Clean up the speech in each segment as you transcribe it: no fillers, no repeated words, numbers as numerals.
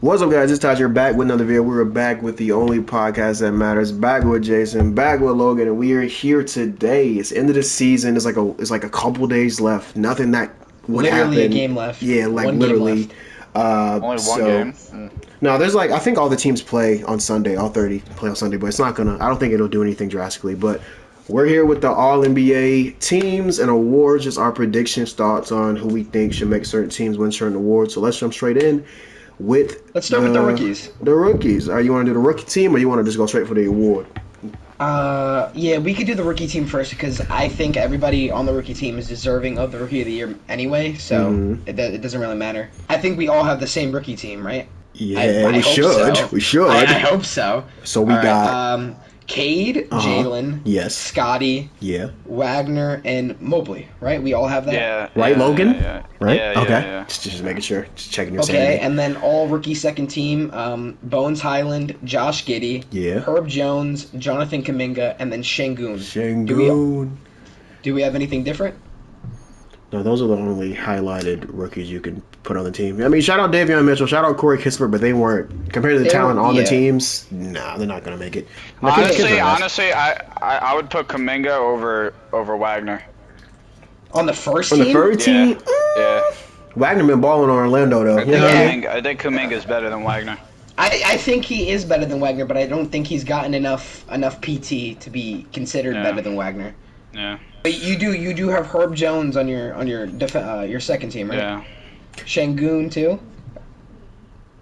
What's up, guys? It's Taj. You're back with another video. We're back with the only podcast that matters. Back with Jason, back with Logan, and we are here today. It's end of the season. It's like a couple days left. Nothing that would Literally happen. a game left. Yeah, like One game literally. left. Only one game. No, there's like I think all the teams play on Sunday. All 30 play on Sunday, but it's not gonna. I don't think it'll do anything drastically. But we're here with the All NBA teams and awards. Just our predictions, thoughts on who we think should make certain teams win certain awards. So let's jump straight in. Let's start with the rookies. The rookies. You want to do the rookie team, or you want to just go straight for the award? Yeah, we could do the rookie team first because I think everybody on the rookie team is deserving of the rookie of the year anyway, so it doesn't really matter. I think we all have the same rookie team, right? Yeah, we hope should. so. We should. I hope so. So we All right, got Cade, Jalen, yes, Scotty, yeah, Wagner, and Mobley, right? We all have that? Yeah. right, Logan? Yeah. Right? Yeah, okay. yeah. Just making sure. Just checking your Okay, sanity. and then all rookie second team, Bones Highland, Josh Giddey, Yeah. Herb Jones, Jonathan Kuminga, and then Şengün. Şengün. Do we have anything different? No, those are the only highlighted rookies you can put on the team. I mean, shout out Davion Mitchell, shout out Corey Kispert, but they weren't compared to the talent on the teams. Nah, they're not gonna make it. Honestly, I would put Kuminga over Wagner. On the first On the team? third team, Yeah. Wagner been balling on Orlando though. You know what I mean? I think Kuminga is better than Wagner. I think he is better than Wagner, but I don't think he's gotten enough PT to be considered better than Wagner. Yeah. But you do have Herb Jones on your second team, right? Yeah. Şengün too.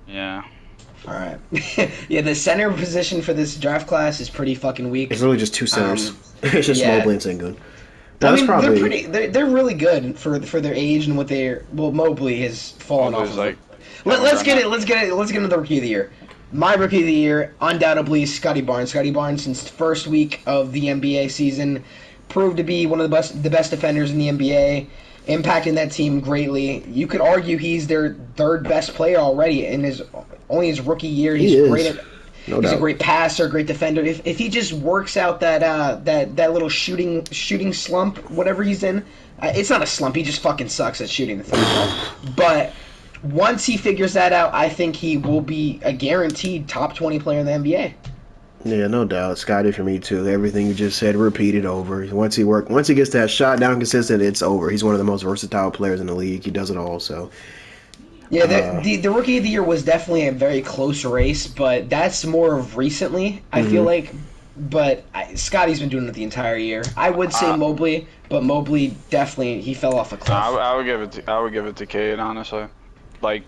Yeah. All right. Yeah, the center position for this draft class is pretty fucking weak. It's really just two centers. It's just yeah. Mobley and Şengün. I mean, probably they're really good for their age and what they're. Well, Mobley has fallen off. Mobley's like. Let's get into the rookie of the year. My rookie of the year, undoubtedly, Scotty Barnes. Scotty Barnes, since the first week of the NBA season, proved to be one of the best defenders in the NBA, impacting that team greatly. You could argue he's their third best player already in his rookie year. He's great at. No He's doubt. a great passer, great defender. If he just works out that little shooting slump, whatever he's in, it's not a slump. He just fucking sucks at shooting the three. But once he figures that out, I think he will be a guaranteed top 20 player in the NBA. Yeah, no doubt. Scotty for me too. Everything you just said, repeated over. Once he gets that shot down consistent, it's over. He's one of the most versatile players in the league. He does it all. So yeah, the rookie of the year was definitely a very close race, but that's more of recently. I feel like, but Scotty's been doing it the entire year. I would say Mobley, but Mobley definitely he fell off a cliff. I would give it to Cade, honestly. Like,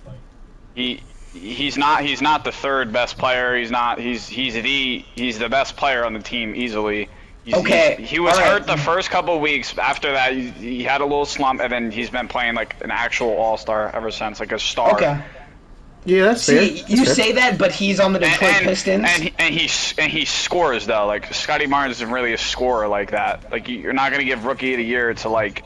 he's not the third best player. He's the best player on the team easily. He was hurt the first couple of weeks. After that, he had a little slump, and then he's been playing like an actual all-star ever since, like a star. Okay. yeah, that's fair. You say that, but he's on the Detroit Pistons. And he scores though. Like Scotty Barnes isn't really a scorer like that. Like you're not gonna give Rookie of the Year to like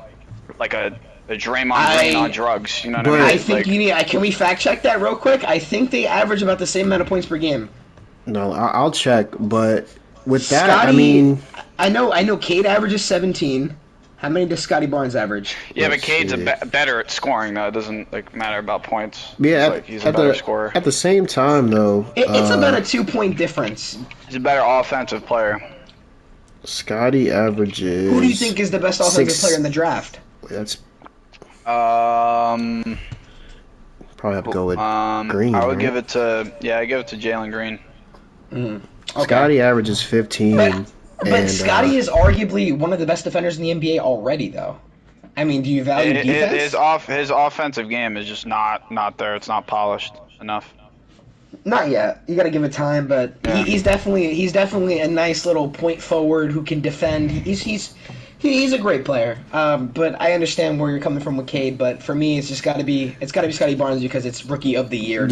a Draymond Green on drugs. You know what I mean? I think you need. Can we fact check that real quick? I think they average about the same amount of points per game. No, I'll check. But with that, Scotty, I mean, I know. Cade averages 17. How many does Scotty Barnes average? Yeah, but Cade's better at scoring though. It doesn't matter about points. yeah, He's a better scorer. At the same time, though, It's about a 2-point difference. He's a better offensive player. Scotty averages. Who do you think is the best offensive player in the draft? That's Um. probably have to go with Green. I would right? give it to Jalen Green. Okay. Scotty averages 15. But and, Scotty is arguably one of the best defenders in the NBA already, though. I mean, do you value defense? His offensive game is just not there. It's not polished enough. Not yet. You got to give it time, but he's definitely a nice little point forward who can defend. He's a great player. But I understand where you're coming from with Cade. But for me, it's got to be Scotty Barnes because it's Rookie of the Year.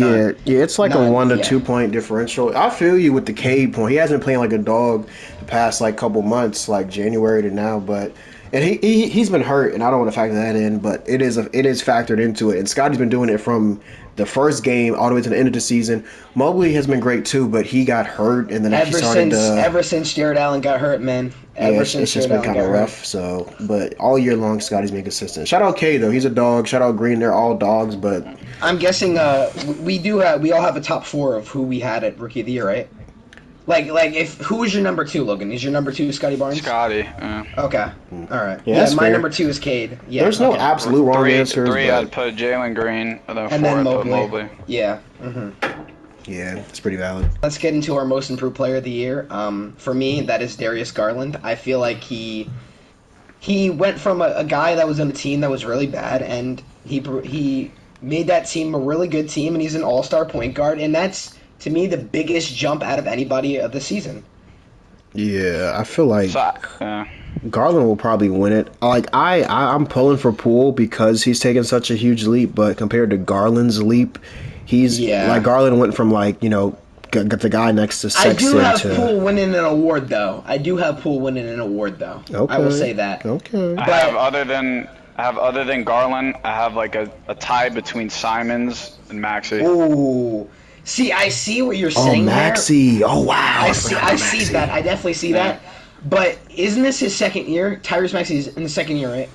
It's like a 1 to 2 point differential. I feel you with the Cade point. He hasn't been playing like a dog the past like couple months, like January to now. But And he's been hurt, and I don't want to factor that in, but it is factored into it. And Scotty's been doing it from the first game all the way to the end of the season. Mobley has been great too, but he got hurt, and then actually started ever since Jared Allen got hurt, man. It's just been kind of rough. So, but all year long, Scotty's been consistent. Shout out K though, he's a dog. Shout out Green, they're all dogs. But I'm guessing we all have a top 4 of who we had at Rookie of the Year, right? Like who is your number 2, Logan? Is your number 2 Scotty Barnes? Scotty. Okay. All right. Yeah, my fair. number 2 is Cade. Yeah. There's no absolute wrong answers. 3, but I'd put Jalen Green, and then 4, and then I'd Mobley. put Mobley. Yeah. Yeah, it's pretty valid. Let's get into our most improved player of the year. For me, that is Darius Garland. I feel like he went from a guy that was on a team that was really bad, and he made that team a really good team, and he's an all-star point guard, and that's, to me, the biggest jump out of anybody of the season. Yeah, I feel like Garland will probably win it. Like I'm pulling for Poole because he's taken such a huge leap, but compared to Garland's leap, like Garland went from got the guy next to Sexton. I do have Poole winning an award though. Okay. I will say that. Okay. I have other than Garland, I have like a tie between Simons and Maxey. Ooh. See, I see what you're saying Maxey. there. Oh, wow. I see that. I definitely see that. But isn't this his second year? Tyrese Maxey's in the second year, right?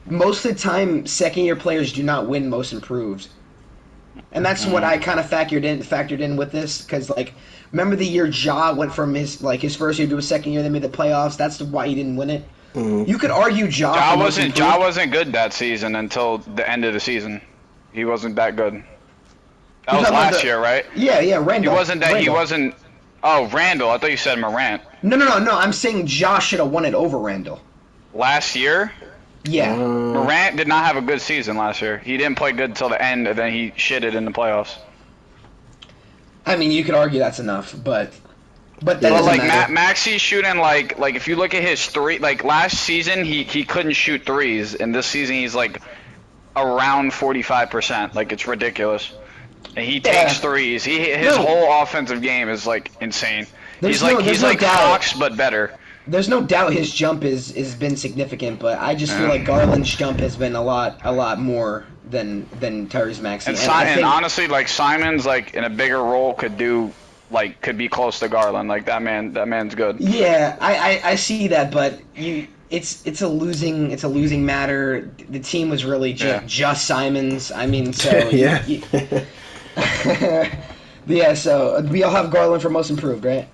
Most of the time, second-year players do not win Most Improved. And that's what I kind of factored in with this, because, remember the year Ja went from his first year to his second year, they made the playoffs? That's why he didn't win it. You could argue Ja wasn't good that season until the end of the season. He wasn't that good. That was last year, right? Yeah, Randall. He wasn't. Oh, Randall. I thought you said Morant. No. I'm saying Ja should have won it over Randall. Last year? Yeah. Morant did not have a good season last year. He didn't play good until the end, and then he shitted in the playoffs. I mean, you could argue that's enough, but that doesn't matter. Maxey's shooting like if you look at his three, last season he couldn't shoot threes, and this season he's around 45%. It's ridiculous. And he takes threes. His whole offensive game is insane. He's like Fox but better. There's no doubt his jump is been significant, but I just feel like Garland's jump has been a lot more than Tyrese Maxey. And honestly, Simons in a bigger role could be close to Garland. That man's good. Yeah, I see that, but it's a losing matter. The team was really just Simons. I mean, so yeah. Yeah, so we all have Garland for most improved, right?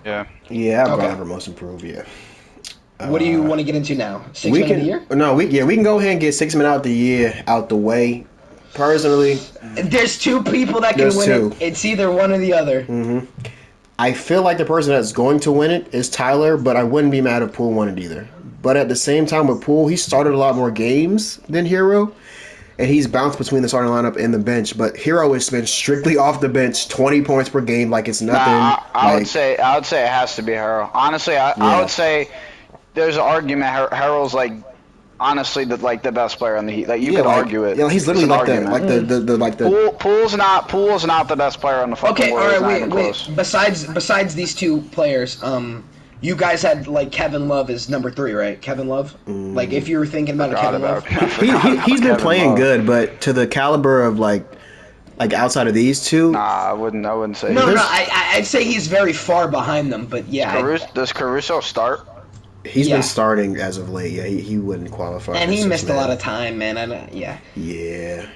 Yeah. Yeah, I've Garland for most improved, yeah. What do you want to get into now? 6 man of the year? No, we can go ahead and get 6 man out the year out the way. Personally, there's 2 people that can win it. It's either one or the other. I feel like the person that's going to win it is Tyler, but I wouldn't be mad if Poole won it either. But at the same time with Poole, he started a lot more games than Hero. And he's bounced between the starting lineup and the bench, but Hero has been strictly off the bench, 20 points per game, it's nothing. I would say it has to be Hero. Honestly, I would say there's an argument. Hero's honestly the best player on the Heat. You could argue it. Yeah, he's literally the Poole's not the best player on the fucking Warriors. Okay, all right, wait. Besides these 2 players, you guys had Kevin Love as number 3, right? Kevin Love. If you were thinking about Kevin Love, he's been playing good, but to the caliber of outside of these 2, nah, I wouldn't say. No, I'd say he's very far behind them. But yeah, does Caruso start? He's been starting as of late. Yeah, he wouldn't qualify. And he missed a lot of time, man. Yeah.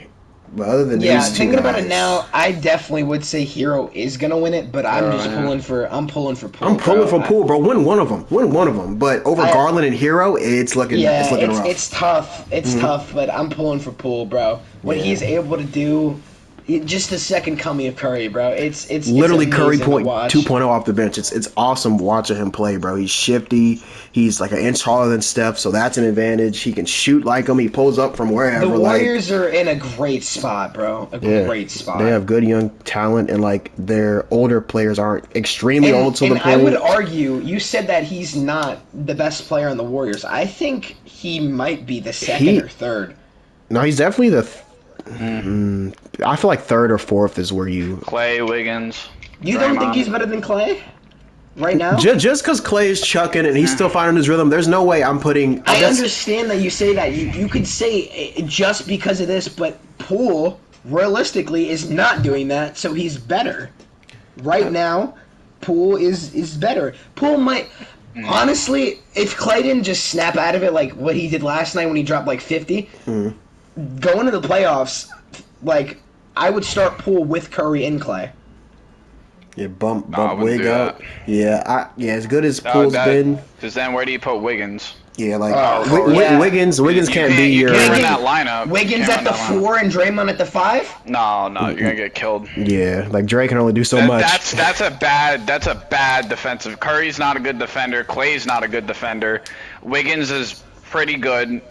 But other than thinking about it now, I definitely would say Hero is gonna win it, but I'm pulling for Poole. I'm pulling for Poole, bro. Win one of them. But over Garland and Hero, it's looking rough. It's tough. It's tough, but I'm pulling for Poole, bro. What he's able to do. Just the second coming of Curry, bro. It's literally Curry point 2.0 off the bench. It's awesome watching him play, bro. He's shifty. He's an inch taller than Steph, so that's an advantage. He can shoot like him. He pulls up from wherever. The Warriors are in a great spot, bro. Great spot. They have good young talent, and their older players aren't extremely old to the point. I would argue, you said that he's not the best player on the Warriors. I think he might be the second or third. No, he's definitely the. I feel like 3rd or 4th is where you. Clay, Wiggins. You don't think he's better than Clay? right now. Just because Clay is chucking and he's still finding his rhythm, there's no way I'm putting. I understand that you say that. You could say just because of this, but Poole realistically is not doing that, so he's better. Right now, Poole is better. Poole might. Honestly, if Clay didn't just snap out of it like what he did last night when he dropped like 50, going to the playoffs, like I would start Poole with Curry and Clay. Yeah, bump Wig up. Yeah, as good as Poole's been. Because then where do you put Wiggins? Yeah, like Wiggins can't be your. You can't run that lineup. Wiggins at the 4 and Draymond at the 5. No, you're gonna get killed. Yeah, like Dre can only do so much. That's a bad defensive. Curry's not a good defender. Clay's not a good defender. Wiggins is pretty good,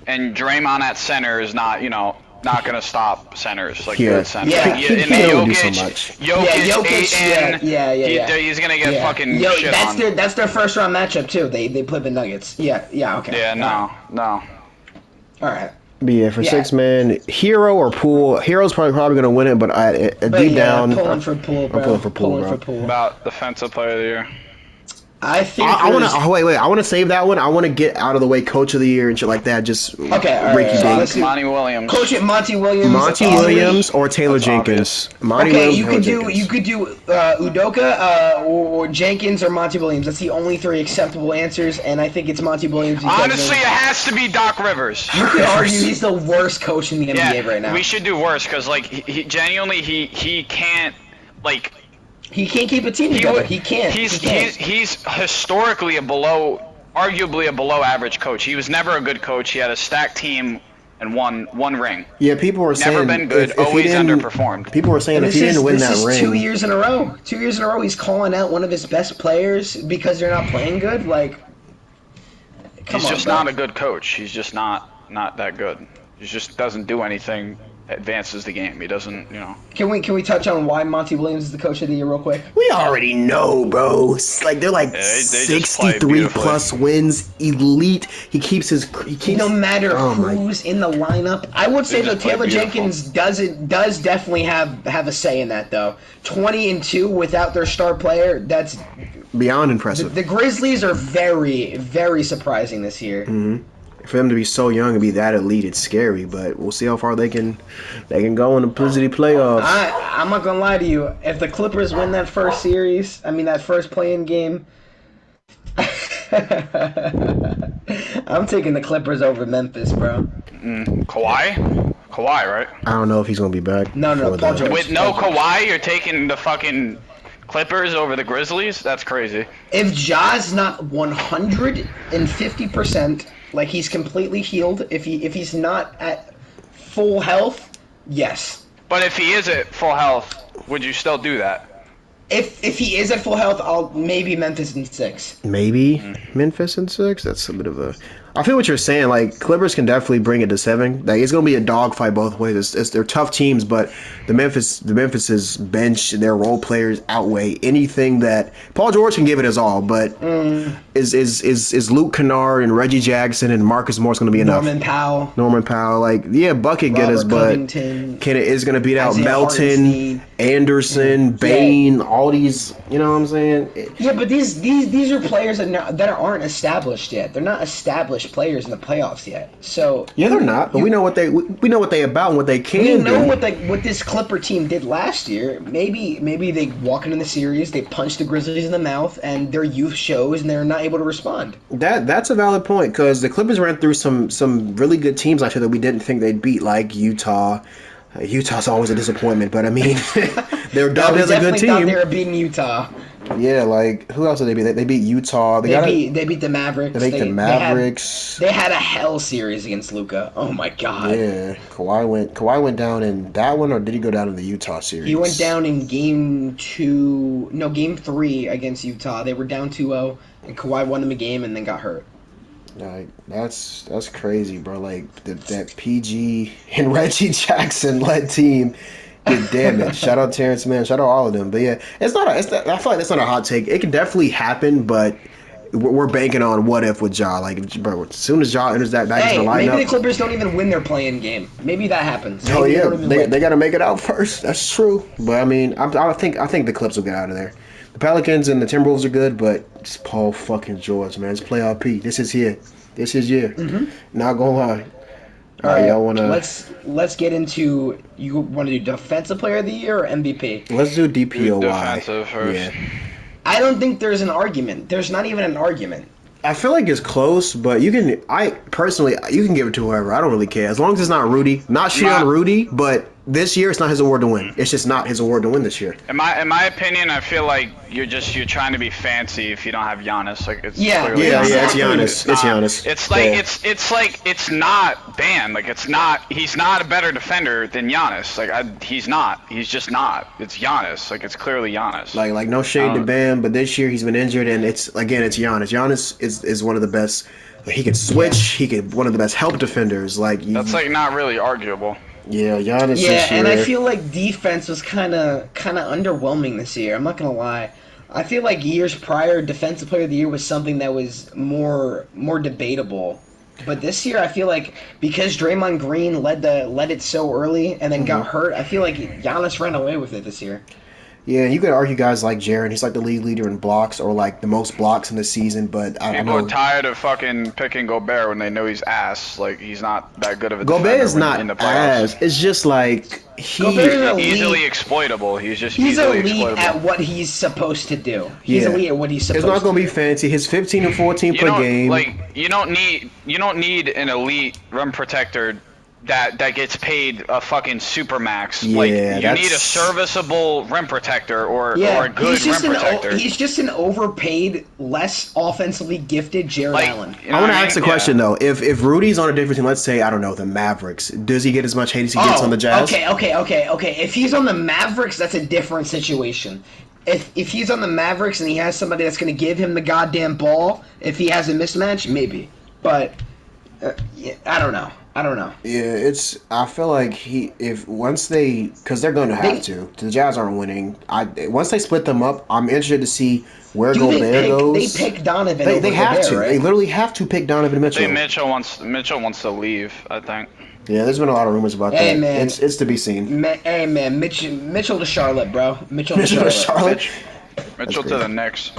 and Draymond at center is not gonna stop centers like good center. Yeah, he can only do so much. Jokic, he's gonna get fucking shit on. That's their first round matchup too. They play the Nuggets. Yeah, okay. Yeah, no. All right. But yeah, for 6-man, Hero or Poole. Hero's probably gonna win it, but deep down, pulling for Poole, bro. I'm pulling for Poole, About defensive player of the year. I think I want to wait. I want to save that one. I want to get out of the way Coach of the Year and shit like that. Just Monty Williams. Coach Monty Williams. Monty Williams or Taylor Jenkins. You could do Udoka or Jenkins or Monty Williams. That's the only 3 acceptable answers, and I think it's Monty Williams. Honestly, it has to be Doc Rivers. You could argue he's the worst coach in the NBA right now. We should do worse because he genuinely he can't like. He can't keep a team together. He can't. He's historically arguably a below average coach. He was never a good coach. He had a stacked team and one ring. Yeah, people were saying never been good. Always underperformed. People were saying if he didn't win that ring, this is 2 years in a row. 2 years in a row, he's calling out one of his best players because they're not playing good. Like, he's just not a good coach. He's just not that good. He just doesn't do anything. Advances the game. He doesn't, Can we touch on why Monty Williams is the coach of the year real quick? We already know, bro. It's like they're like 63 plus wins, elite. He keeps. No matter who's in the lineup. I would say though Taylor Jenkins does definitely have a say in that though. 20-2 without their star player. That's beyond impressive. The Grizzlies are very, very surprising this year. Mm-hmm. For them to be so young and be that elite, it's scary. But we'll see how far they can go in the Blizzard playoffs. I'm not gonna lie to you. If the Clippers win that first series, that first play-in game, I'm taking the Clippers over Memphis, bro. Kawhi, right? I don't know if he's gonna be back. No, Paul George. With no Kawhi, you're taking the fucking Clippers over the Grizzlies? That's crazy. If Ja's not 150%. Like he's completely healed. If he's not at full health, yes. But if he is at full health, would you still do that? If he is at full health, I'll maybe Memphis in 6. Maybe Memphis in 6. That's a bit of a. I feel what you're saying. Like Clippers can definitely bring it to 7. Like it's gonna be a dogfight both ways. They're tough teams, but the Memphis's bench, their role players outweigh anything that Paul George can give it his all. But is Luke Kennard and Reggie Jackson and Marcus Morris gonna be enough? Norman Powell, bucket getters, but is gonna beat out Melton, Anderson, Bain, all these. You know what I'm saying? Yeah, but these are players that aren't established yet. They're not established players in the playoffs yet. So yeah, they're not. But we know what they about and what they can do. We know what this Clipper team did last year. Maybe they walk into the series, they punch the Grizzlies in the mouth, and their youth shows, and they're not able to respond. That's a valid point because the Clippers ran through some really good teams last year that we didn't think they'd beat, like Utah. Utah's always a disappointment, but they're dubbed as a good team. Thought they were beating Utah. Yeah, who else did they beat? They beat Utah. They beat the Mavericks. They beat the Mavericks. They had a hell series against Luka. Oh my god. Yeah, Kawhi went down in that one, or did he go down in the Utah series? He went down in game 3 against Utah. They were down 2-0, and Kawhi won them a game and then got hurt. That's crazy, bro. That PG and Reggie Jackson led team did damage. Shout out Terrence Mann. Shout out all of them. But yeah, I feel like that's not a hot take. It can definitely happen, but we're banking on what if with Ja. Bro, as soon as Ja enters that back into the lineup, maybe the Clippers don't even win their play-in game. Maybe that happens. Maybe they got to make it out first. That's true. But I think the Clips will get out of there. The Pelicans and the Timberwolves are good, but it's Paul fucking George, man. It's playoff P. This is here. This is year. Not gonna lie. All right, y'all wanna? Let's get into. You want to do defensive player of the year or MVP? Let's do DPOY. Defensive first. Yeah. I don't think there's an argument. There's not even an argument. I feel like it's close, but you can. I personally, you can give it to whoever. I don't really care as long as it's not Rudy. Not shit on Rudy, but this year it's not his award to win. It's just not his award to win this year. In my opinion, I feel like you're trying to be fancy if you don't have Giannis. Like it's Yeah, clearly it's Giannis. It's Giannis. It's like it's not Dan. Like it's not. He's not a better defender than Giannis. Like he's not. He's just not. It's Giannis. Like it's clearly Giannis. Like no shade to Bam, but this year he's been injured, and it's Giannis. Giannis is one of the best. He can switch. He can one of the best help defenders. That's like not really arguable. Yeah, Giannis. Yeah, this year. and I feel like defense was kind of underwhelming this year. I'm not gonna lie. I feel like years prior, defensive player of the year was something that was more debatable. But this year, I feel like because Draymond Green led it so early and then got hurt, I feel like Giannis ran away with it this year. Yeah, you could argue guys like Jaren. He's like the league leader in blocks or like the most blocks in the season. But I People are tired of fucking picking Gobert when they know he's ass. Like he's not that good of a defender. Gobert is not in the playoffs. ass. It's just like Gobert's easily exploitable. He's elite exploitable. at what he's supposed to do. He's elite at what he's supposed to do. It's not gonna be fancy. His 15 and 14 per game. Like you don't need an elite rim protector that gets paid a fucking supermax. Yeah, like you need a serviceable rim protector or a good rim protector. He's just an overpaid, less offensively gifted Jared Allen. I want to ask a question though. If Rudy's on a different team, let's say I don't know the Mavericks, does he get as much hate as he gets on the Jazz? Okay. If he's on the Mavericks, that's a different situation. If he's on the Mavericks and he has somebody that's going to give him the goddamn ball, if he has a mismatch, maybe. But I don't know. Yeah, I feel like because they're going to have to. The Jazz aren't winning. Once they split them up, I'm interested to see where Gobert goes. They pick Donovan. They have Gobert, to. Right? They literally have to pick Donovan Mitchell. I think Mitchell wants to leave. I think. Yeah, there's been a lot of rumors about that. Man, it's to be seen. Hey man, Mitchell to Charlotte, bro. Mitchell to Charlotte. Mitchell to the Knicks.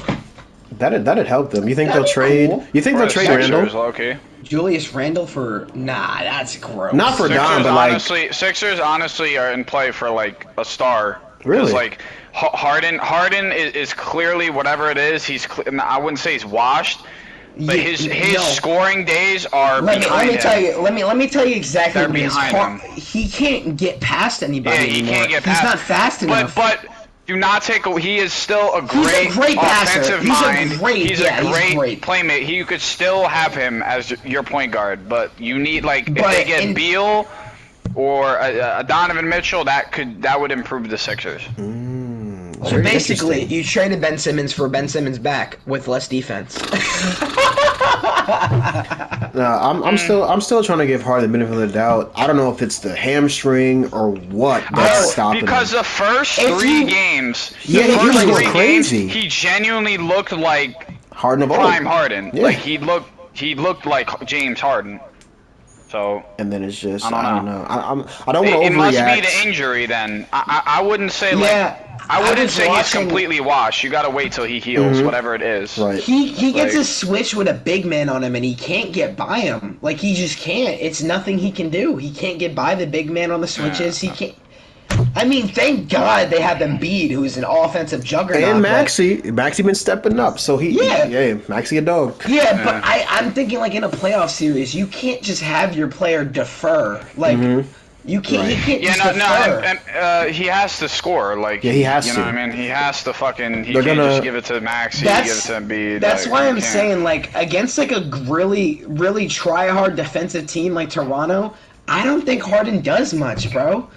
That'd help them. You think they'll trade? Cool. You think they'll trade Randall? Okay. Julius Randle for that's gross. Not for Don, but like Sixers honestly are in play for like a star. Really? Like Harden is clearly whatever it is. I wouldn't say he's washed, but his scoring days are behind him. Let me tell you exactly They're what behind him. He can't get past anybody he anymore. can't get past. He's not fast enough. But do not take. He is still a great passer. offensive He's mind. He's a great playmate. You could still have him as your point guard, but you need if they get Beal or a Donovan Mitchell, that would improve the Sixers. So basically, you traded Ben Simmons for Ben Simmons back with less defense. No, I'm still trying to give Harden the benefit of the doubt. I don't know if it's the hamstring or what that's stopping because him. the first three games, he was going crazy. He genuinely looked like Harden of prime Harden. Yeah. Like he looked like James Harden. So and then it's just I don't know. I don't want to overreact. It must be the injury then. I wouldn't say I wouldn't say he's completely washed. You gotta wait till he heals, whatever it is. Right. He gets a switch with a big man on him, and he can't get by him. Like he just can't. It's nothing he can do. He can't get by the big man on the switches. He can't. I mean, thank God they have Embiid, who's an offensive juggernaut. And Maxey been stepping up, so Maxey a dog. Yeah, but I'm thinking like in a playoff series, you can't just have your player defer. Like. You can't. Right. He can't. He has to score. Like he has to. You know what I mean? He has to fucking. He can't just give it to Maxey. Give it to Embiid. That's why I'm saying like against like a really really try hard defensive team like Toronto, I don't think Harden does much, bro.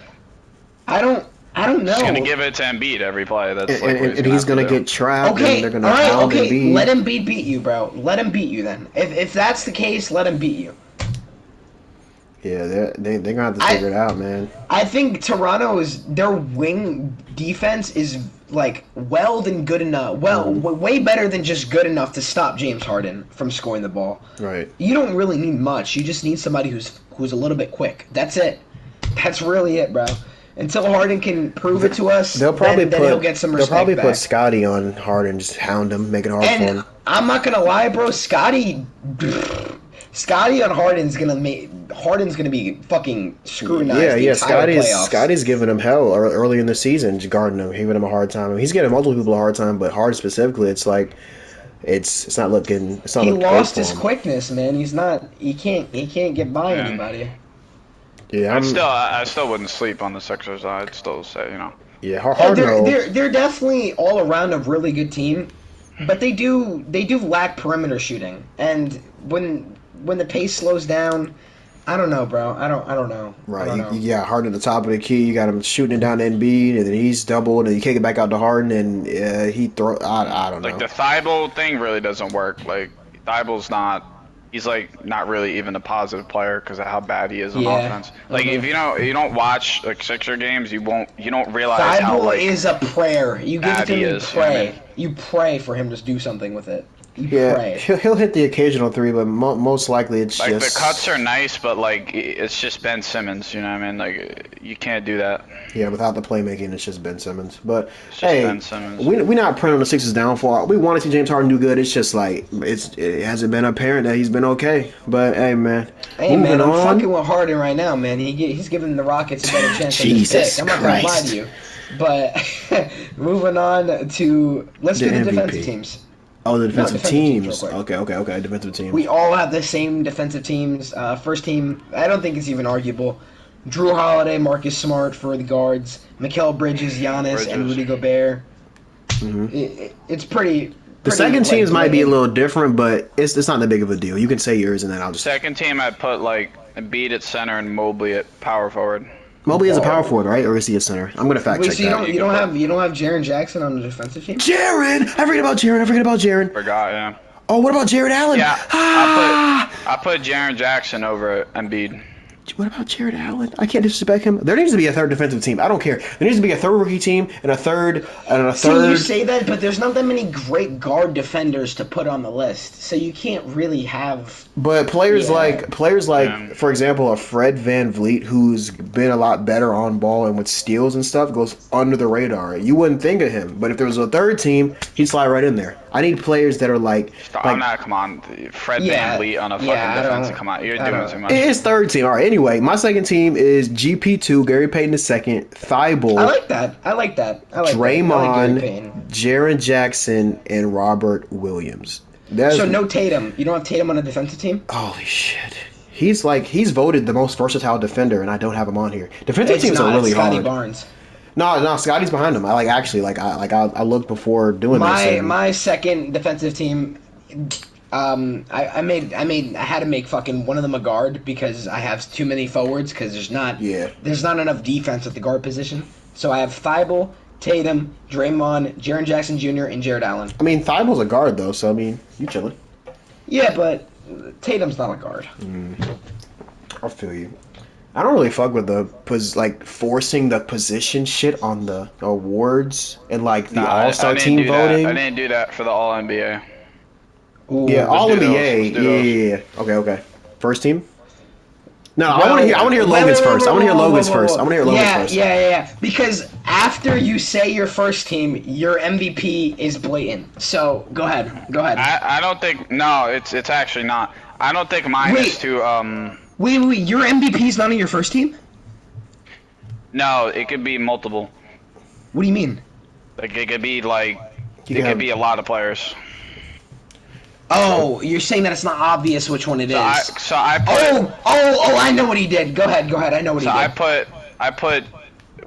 I don't know. He's gonna give it to Embiid every play. That's and he's gonna get trapped. Okay, and they're gonna all right, Embiid. Let Embiid beat you, bro. Let him beat you then. If that's the case, let him beat you. Yeah, they're gonna have to figure it out, man. I think their wing defense is like good enough. Well, way better than just good enough to stop James Harden from scoring the ball. Right. You don't really need much. You just need somebody who's a little bit quick. That's it. That's really it, bro. Until Harden can prove it to us, then he'll get some respect They'll probably back. put Scotty on Harden, just hound him, make it hard for And him. I'm not gonna lie, bro. Scotty on Harden's gonna be fucking scrutinized. the entire playoffs. Scotty's giving him hell early in the season, just guarding him, giving him a hard time. He's getting multiple people a hard time, but Harden specifically, it's like it's not looking. It's not. He looking lost good for his him. quickness, man. He can't get by anybody. Yeah, I still wouldn't sleep on the Sixers. I'd still say, Yeah, Harden. They're definitely all around a really good team, but they do lack perimeter shooting. And when the pace slows down, I don't know, bro. I don't know. Right, I don't know. you got Harden at the top of the key. You got him shooting it down to Embiid, and then he's doubled, and you can't get back out to Harden, and he throw. I don't know. like the Thibault thing really doesn't work. Like Thibault's not. He's like not really even a positive player because of how bad he is on offense. Like if you don't watch like Sixer games, you don't realize how Thibault is a prayer. You give it to him, you pray. You You pray for him to do something with it. You Yeah, pray. he'll hit the occasional three, but most likely it's like just the cuts are nice, but like it's just Ben Simmons. You know what I mean? Like you can't do that. yeah. Without the playmaking, it's just Ben Simmons. But It's just hey, Ben Simmons. we not praying on the Sixers' downfall. We want to see James Harden do good. It's just like it hasn't been apparent that he's been okay. But hey, man, Hey moving man, I'm on. fucking with Harden right now, man. He's giving the Rockets a better chance Jesus than this pick. I'm not gonna lie Christ. to you. But moving on to let's The do the MVP. defensive teams. Oh, the defensive defensive teams teams. real Okay. Defensive teams. We all have the same defensive teams. First team, I don't think it's even arguable. Drew Holiday, Marcus Smart for the guards. Mikal Bridges, Giannis, and Rudy Gobert. It's pretty. The second like, teams might be a blatant. little different, but it's not that big of a deal. You can say yours, and then I'll just. Second team, I'd put like Embiid at center and Mobley at power forward. Mobley is a power forward, right, or is he a center? I'm gonna fact Wait, check so that. you don't have Jaren Jackson on the defensive team? Jaren! I forget about Jaren. Forgot, yeah. Oh, what about Jared Allen? Yeah, Ah! I put Jaren Jackson over Embiid. What about Jared Allen? I can't disrespect him. There needs to be a third defensive team. I don't care. There needs to be a third rookie team and a third. See, you say that, but there's not that many great guard defenders to put on the list, so you can't really have. But players like, Yeah. for example, a Fred VanVleet, who's been a lot better on ball and with steals and stuff, goes under the radar. You wouldn't think of him, but if there was a third team, he'd slide right in there. I need players that are like. Come on. Fred VanVleet on a fucking defensive. Come on, you're doing too much. It's third team. All right. Anyway, my second team is GP2, Gary Payton II, Thibault. I like that. Draymond, Jaren Jackson, and Robert Williams. So no Tatum. You don't have Tatum on a defensive team? Holy shit. He's voted the most versatile defender, and I don't have him on here. Defensive teams are really Scotty hard. Barnes. No, Scotty's behind him. I looked before doing this. and- My second defensive team. I had to make fucking one of them a guard because I have too many forwards because there's not enough defense at the guard position. So I have Thibault, Tatum, Draymond, Jaren Jackson Jr., and Jared Allen. I mean, Thibault's a guard though, so I mean, you chilling. Yeah, but Tatum's not a guard. I feel you. I don't really fuck with the forcing the position shit on the awards and like the All-Star team voting. I didn't do that for the All NBA. Ooh. Yeah, All do those. NBA. Let's do those. Yeah. Okay. First team. No, I want to hear Logan's first. I want to hear Logan's first. I want to hear Logan's first. Yeah. Because after you say your first team, your MVP is blatant. So go ahead. I don't think. No, it's actually not. I don't think mine is too. Wait. Your MVP is not on your first team? No, it could be multiple. What do you mean? Like it could be like. You It can could be a lot of players. Oh, you're saying that it's not obvious which one it is. I put. I know what he did. Go ahead. I know what he did. I put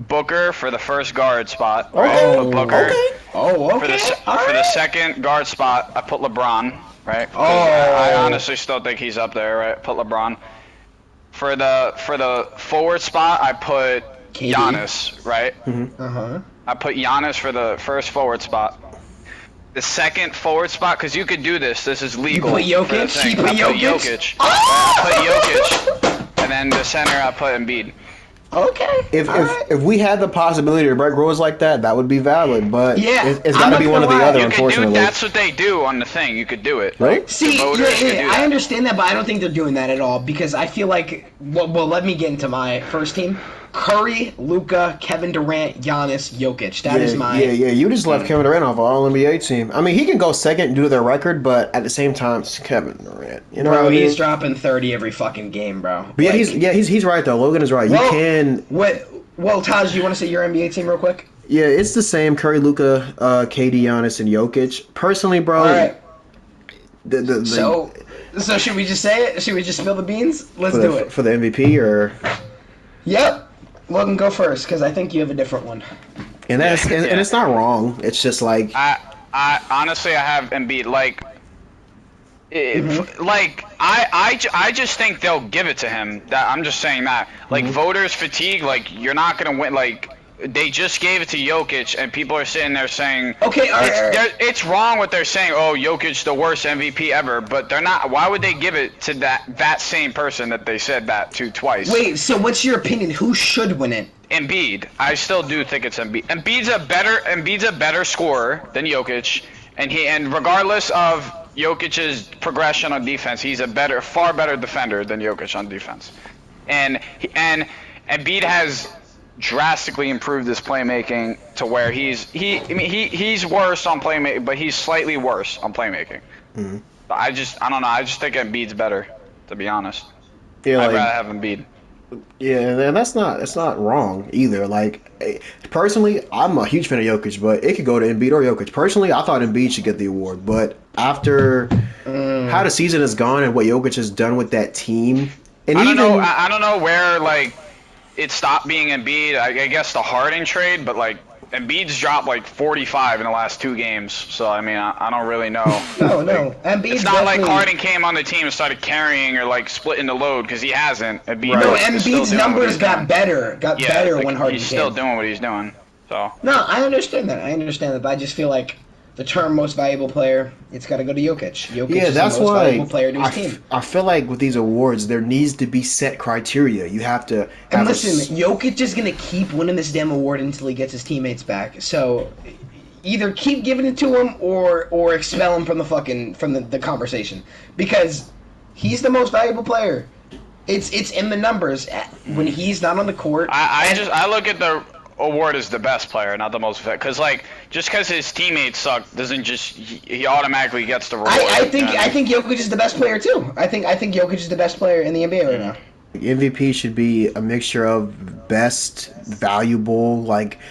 Booker for the first guard spot. Okay. Right? I put Booker. Okay. For the second guard spot, I put LeBron. Right. Oh. I honestly still think he's up there. Right. Put LeBron. For the forward spot, I put KD. Giannis. Right. Uh-huh. I put Giannis for the first forward spot. The second forward spot, because you could do this. This is legal. You put Jokic? for the thing. You put I Jokic? I put Jokic. And then the center, I put Embiid. Okay. If we had the possibility to break rules like that, that would be valid. But Yeah, it's I'm got to not be gonna one or the lie. other, You could do. unfortunately. That's what they do on the thing. You could do it. Right? See, voters can do I that. understand that, but I don't think they're doing that at all because I feel like. Well, let me get into my first team. Curry, Luka, Kevin Durant, Giannis, Jokic. That is my... Yeah. You just left Kevin Durant off our All-NBA team. I mean, he can go second due to their record, but at the same time, it's Kevin Durant. You know Bro, what I mean? he's dropping 30 every fucking game, bro. But he's right, though. Logan is right. Well, you can... Well, Taj, do you want to say your NBA team real quick? Yeah, it's the same. Curry, Luka, KD, Giannis, and Jokic. Personally, bro... All right. So should we just say it? Should we just spill the beans? Let's do it. For the MVP, or... Yep. Logan, go first, because I think you have a different one. And that's and it's not wrong. It's just like... I honestly, I have Embiid, I just think they'll give it to him. I'm just saying that. Voters fatigue, you're not going to win, they just gave it to Jokic, and people are sitting there saying, okay, it's wrong what they're saying. Oh, Jokic, the worst MVP ever, but they're not. Why would they give it to that same person that they said that to twice? Wait, so what's your opinion? Who should win it? Embiid. I still do think it's Embiid. Embiid's a better scorer than Jokic, and regardless of Jokic's progression on defense, he's a far better defender than Jokic on defense, and Embiid has drastically improved his playmaking to where he's worse on playmaking, but he's slightly worse on playmaking. Mm-hmm. I don't know. I just think Embiid's better, to be honest. Yeah, I'd rather have Embiid. Yeah, and that's not wrong either. Personally, I'm a huge fan of Jokic, but it could go to Embiid or Jokic. Personally, I thought Embiid should get the award, but after how the season has gone and what Jokic has done with that team, and I don't know where it stopped being Embiid. I guess the Harden trade, but Embiid's dropped 45 in the last 2 games. So I mean, I don't really know. No. Embiid's it's not like Harden came on the team and started carrying or splitting the load, because he hasn't. Embiid's numbers got better. Better when Harden he's still doing what he's doing. So no, I understand that. But I just feel like the term most valuable player, it's got to go to Jokic. Jokic is the most valuable player to his team. I feel like with these awards, there needs to be set criteria. You have to. And listen, Jokic is gonna keep winning this damn award until he gets his teammates back. So either keep giving it to him or expel him from the conversation, because he's the most valuable player. It's in the numbers when he's not on the court. I look at the award as the best player, not the most, because just because his teammates suck doesn't just he automatically gets the reward. I think Jokic is the best player too. I think Jokic is the best player in the NBA right now. MVP should be a mixture of best, valuable,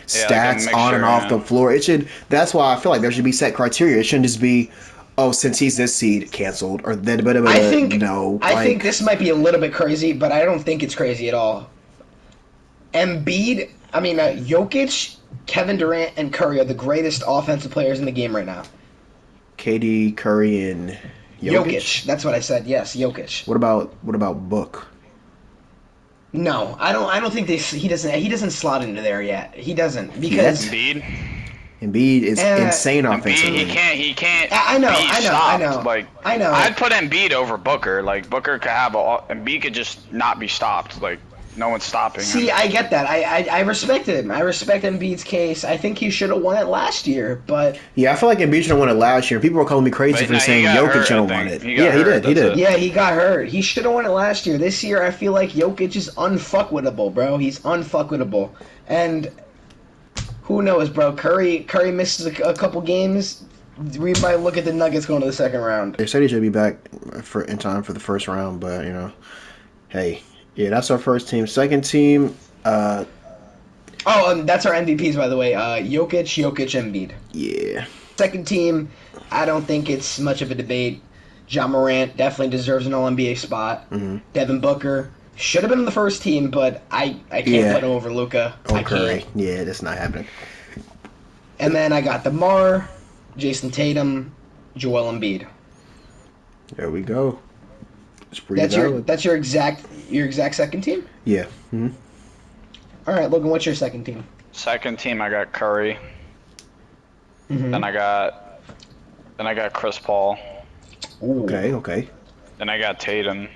stats on and off the floor. It should. That's why I feel like there should be set criteria. It shouldn't just be, oh, since he's this seed, canceled, or then. I think this might be a little bit crazy, but I don't think it's crazy at all. Jokic, Kevin Durant, and Curry are the greatest offensive players in the game right now. KD, Curry, and Jokic. That's what I said. Yes, Jokic. What about Book? No, I don't think he doesn't slot into there yet. He doesn't, because Embiid is insane offensively. He can't. I know. I'd put Embiid over Booker. Booker could have Embiid could just not be stopped. No one's stopping him. See, I get that. I respect him. I respect Embiid's case. I think he should have won it last year, but... Yeah, I feel like Embiid should have won it last year. People were calling me crazy for saying Jokic should have won it. He did. Yeah, he got hurt. He should have won it last year. This year, I feel like Jokic is unfuckwittable, bro. He's unfuckwittable. And who knows, bro? Curry misses a couple games. We might look at the Nuggets going to the second round. They said he should be back in time for the first round, but, hey... Yeah, that's our first team. Second team, that's our MVPs, by the way. Jokic, Embiid. Yeah. Second team, I don't think it's much of a debate. Ja Morant definitely deserves an All-NBA spot. Mm-hmm. Devin Booker should have been on the first team, but I can't put him over Luka. I Curry. Yeah, that's not happening. And then I got DeMar, Jason Tatum, Joel Embiid. There we go. That's your exact second team? Yeah. Mm-hmm. All right, Logan, what's your second team? Second team, I got Curry. Mm-hmm. Then I got Chris Paul. Ooh. Okay. Then I got Tatum.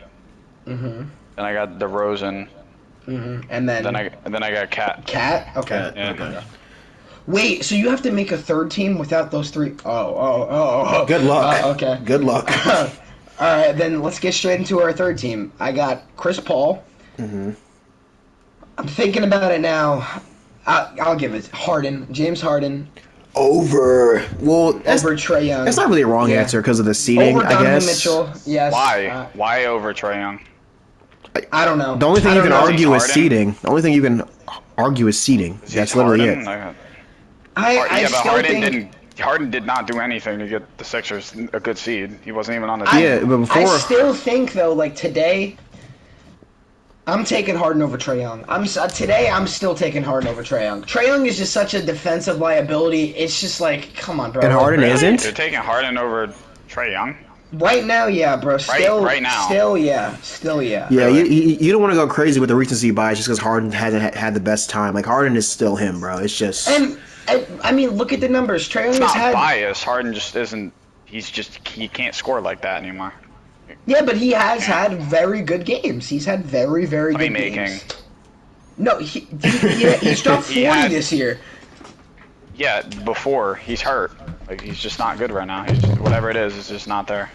Mm-hmm. Then I got DeRozan. Mm-hmm. And then I got Cat. Cat? Okay. Yeah. Okay. Wait, so you have to make a third team without those three? Oh. Good luck. Okay. Good luck. All right, then let's get straight into our third team. I got Chris Paul. Mm-hmm. I'm thinking about it now. I'll give it Harden, James Harden Over. Well, over Trae Young. that's not really a wrong answer because of the seeding, Over I Donovan guess. Mitchell. Yes. Why? Why over Trae Young? I don't know. The only thing you can argue is Harden? seeding. The only thing you can argue is seeding. That's literally Harden? it. Like, I but still think Harden did not do anything to get the Sixers a good seed. He wasn't even on the team. Yeah, but before. I still think though, like today, I'm taking Harden over Trae Young. Today I'm still taking Harden over Trae Young. Trae Young is just such a defensive liability. It's just like, come on, bro. And Harden Really? isn't. You're taking Harden over Trae Young? Right now, yeah, bro. Right now. Still, yeah. Yeah, Really? you don't want to go crazy with the recency bias just because Harden hasn't had the best time. Like Harden is still him, bro. It's just. And I mean, look at the numbers. Trae Young It's has not had. bias. Harden just isn't. He can't score like that anymore. Yeah, but he has had very good games. He's had very, very good Playmaking. games. No, he's dropped 40 this year. Yeah, before he's hurt. Like he's just not good right now. Whatever it is, it's just not there.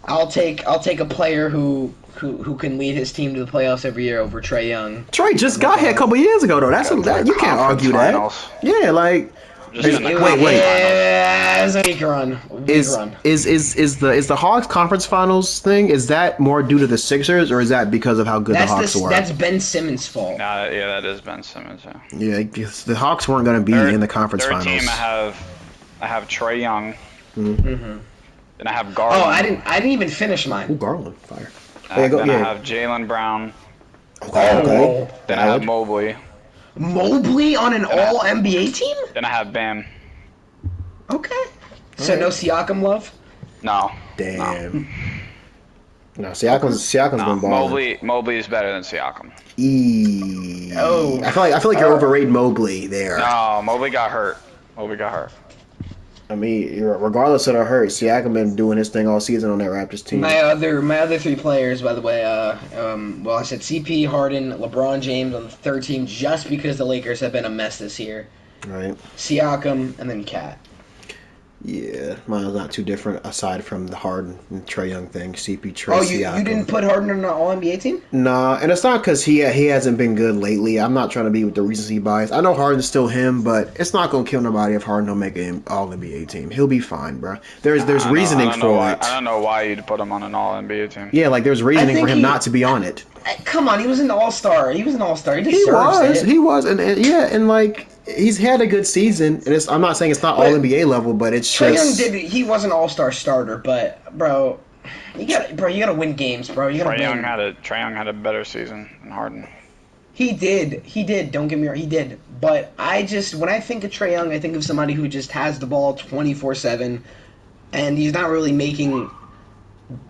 I'll take a player who can lead his team to the playoffs every year over Trae Young. Trae just got here a couple years ago, though. You can't argue Finals. that. Yeah, like. Just in the Wait. conference finals. Yeah, it's a weak run. Is the Hawks conference finals thing? Is that more due to the Sixers or is that because of how good the Hawks were? That's Ben Simmons' fault. Yeah, that is Ben Simmons. Yeah. Yeah, I guess the Hawks weren't going to be in the conference third finals. team, I have Trae Young. Mm-hmm. Then I have Garland. Oh, I didn't even finish Ooh, mine. Garland, fire. Then I have Jaylen Brown. Okay. Then I have Mobley. Mobley on an All NBA team? Then I have Bam. Okay. So no Siakam love? No. Damn. No, Siakam's been balling. Mobley is better than Siakam. Oh. I feel like you're overrating Mobley there. No, Mobley got hurt. I mean, regardless of the hurt, Siakam been doing his thing all season on that Raptors team. My other three players, by the way, I said CP, Harden, LeBron James on the third team just because the Lakers have been a mess this year. Right. Siakam and then Cat. Yeah, mine's not too different aside from the Harden and Trae Young thing. CP, Trae, Siakam. You didn't put Harden on an All-NBA team? Nah, and it's not because he hasn't been good lately. I'm not trying to be with the recency bias. I know Harden's still him, but it's not going to kill nobody if Harden don't make an All-NBA team. He'll be fine, bro. There's reasoning for it. I don't know why you'd put him on an All-NBA team. Yeah, like there's reasoning for him not to be on it. Come on, he was an All-Star. He was an All-Star. He was, and like he's had a good season. And I'm not saying it's not all NBA level, but it's Trae just. Young he was an All-Star starter, but bro, you gotta win games, bro. Trae Young had a better season than Harden. He did. Don't get me wrong, he did. But when I think of Trae Young, I think of somebody who just has the ball 24/7, and he's not really making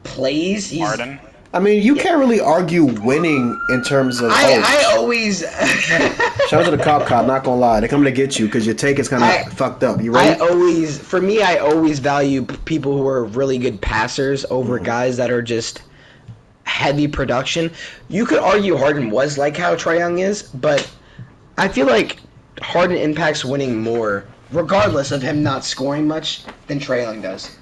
plays. Harden. I mean, you can't really argue winning in terms of. I always. Shout out to the cop, not gonna lie. They're coming to get you because your take is kind of fucked up. You ready? I always value people who are really good passers over guys that are just heavy production. You could argue Harden was like how Trae Young is, but I feel like Harden impacts winning more, regardless of him not scoring much, than Trae Young does.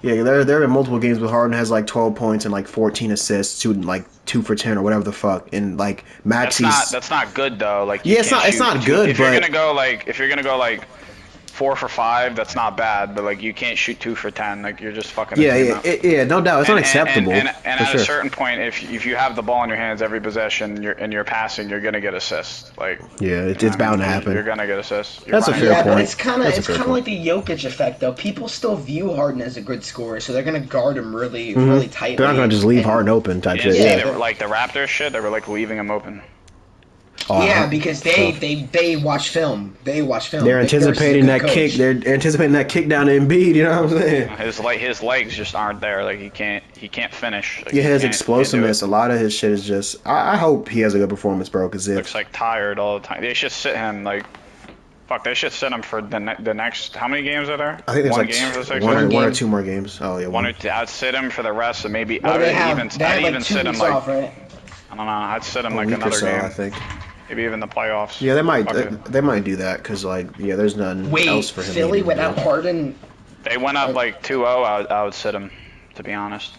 Yeah, there have been multiple games where Harden has like 12 points and like 14 assists, shooting like 2 for 10 or whatever the fuck, and like Maxi's. That's not good though. Like it's not good. If you're gonna go like 4 for 5, that's not bad. But like you can't shoot 2 for 10. Like you're just fucking. Yeah, no doubt, it's unacceptable. And at a certain point, if you have the ball in your hands every possession, you're passing, you're gonna get assists. Like it's bound to happen. You're gonna get assists. That's a fair point. But it's kind of like the Jokic effect, though. People still view Harden as a good scorer, so they're gonna guard him really tightly. They're not gonna just leave Harden open type shit. Yeah, like the Raptors shit, they were like leaving him open. Because they watch film. They're anticipating that kick. They're anticipating that kick down to Embiid. You know what I'm saying? His legs just aren't there. Like he can't finish. Like, his explosiveness. A lot of his shit is just. I hope he has a good performance, bro. Because looks like tired all the time. They should sit him like. Fuck, they should sit him for the next. How many games are there? I think there's one or 2 more games. Oh yeah, one or two. I'd sit him for the rest, and maybe I'd even sit him like. Off, right? I don't know. I'd sit him like week another or so, game. I think. Maybe even the playoffs. Yeah, they might do that because there's none else for him. Philly without Harden. They went up like 2-0. I would sit him, to be honest.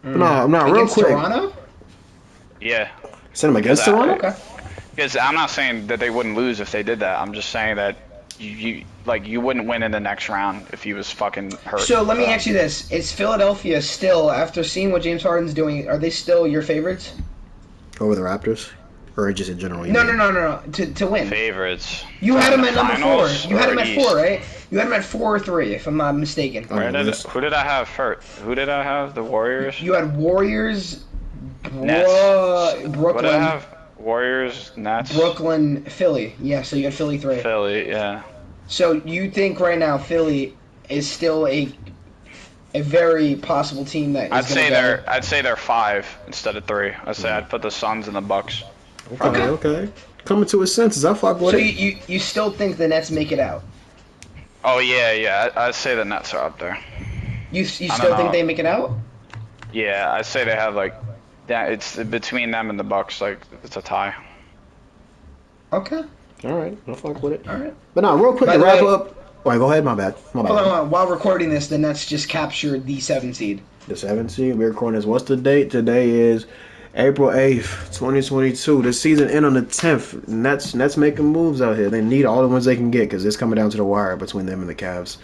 No, I'm not real quick. Toronto? Yeah. Send them against Toronto? Okay. Because I'm not saying that they wouldn't lose if they did that. I'm just saying that you wouldn't win in the next round if he was fucking hurt. So let me ask you this: is Philadelphia still, after seeing what James Harden's doing, are they still your favorites? Over the Raptors? Or just in general? No. To win. Favorites. You had him at number 4. Finals You had him or at East? 4, right? You had him at 4 or 3, if I'm not mistaken. Oh, Who did I have first? Who did I have? The Warriors? You had Warriors, Nets. Brooklyn. What did I have? Warriors, Nets. Brooklyn, Philly. Yeah, so you had Philly 3. Philly, yeah. So you think right now Philly is still a very possible team that is I'd say they're 5 instead of 3. I'd put the Suns and the Bucks. Okay. Coming to his senses. I fuck with So it. you still think the Nets make it out? Oh yeah. I'd say the Nets are up there. You still think they make it out? Yeah, I'd say they have like that. It's between them and the Bucks. Like it's a tie. Okay. All right. I'll fuck with it. All right. But no, real quick By to the wrap way- up. All right, go ahead. My bad. Hold on. While recording this, the Nets just captured the 7 seed. The 7th seed. We're recording this. What's the date? Today is April 8th, 2022. The season end on the 10th. Nets making moves out here. They need all the ones they can get because it's coming down to the wire between them and the Cavs.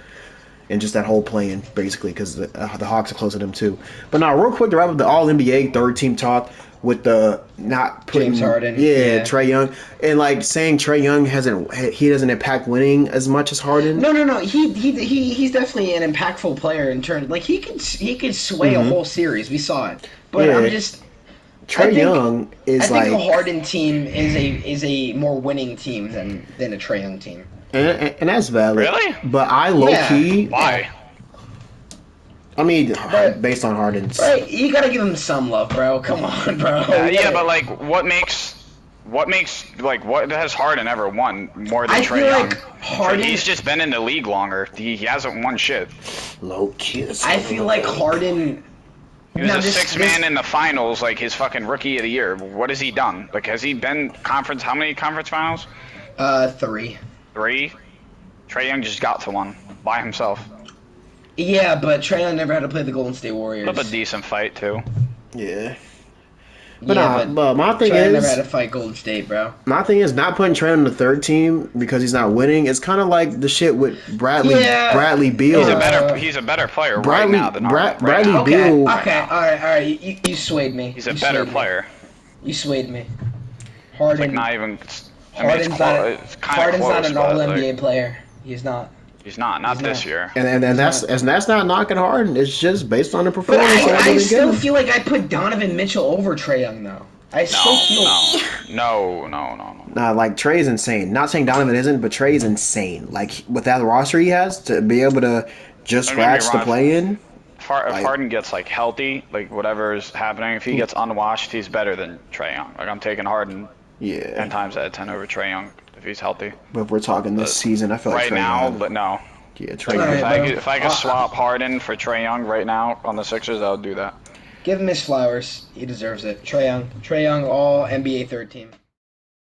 And just that whole playing, basically, because the Hawks are close to them, too. But now, real quick to wrap up the All-NBA third-team talk with the not putting... James Harden. Yeah, Trae Young. And, like, saying Trae Young doesn't impact winning as much as Harden. No. He's definitely an impactful player in terms... Like, he could sway a whole series. We saw it. But Yeah. I'm just... Trae Young is I think like... a Harden team is a more winning team than a Trae Young team. And that's valid. Really? But I low-key... Why? I mean, based on Harden's... Right, you gotta give him some love, bro. Come on, bro. Yeah, but like, what has Harden ever won more than I Trae feel Young? like Harden... He's just been in the league longer. He hasn't won shit. Low-key. I feel like Harden... He was a sixth man in the finals, like his fucking rookie of the year. What has he done? Like, has he been conference? How many conference finals? 3. 3. Trae Young just got to one by himself. Yeah, but Trae Young never had to play the Golden State Warriors. Put up a decent fight too. Yeah. But my thing Trae is... never had to fight Golden State, bro. My thing is not putting Trae on the third team because he's not winning. It's kind of like the shit with Bradley Beal. He's a better player right now than Harden. Bradley Beal. Okay, all right. You swayed me. He's a better player. You swayed me. Harden. Like not even. Harden's not an All NBA player. He's not. He's not this year. And that's not knocking Harden. It's just based on the But performance. I still feel like I put Donovan Mitchell over Trae Young though. I still feel. No. Nah, like Trey's insane. Not saying Donovan isn't, but Trey's insane. Like with that roster he has to be able to just scratch the play in. If Harden gets like healthy, like whatever is happening, if he gets unwashed, he's better than Trae Young. Like I'm taking Harden 10 times out of 10 over Trae Young if he's healthy. But if we're talking this season, I feel like right now, Young, but no. Yeah, Trae Young. Right, If I could swap Harden for Trae Young right now on the Sixers, I would do that. Give him his flowers. He deserves it. Trae Young, all NBA third team.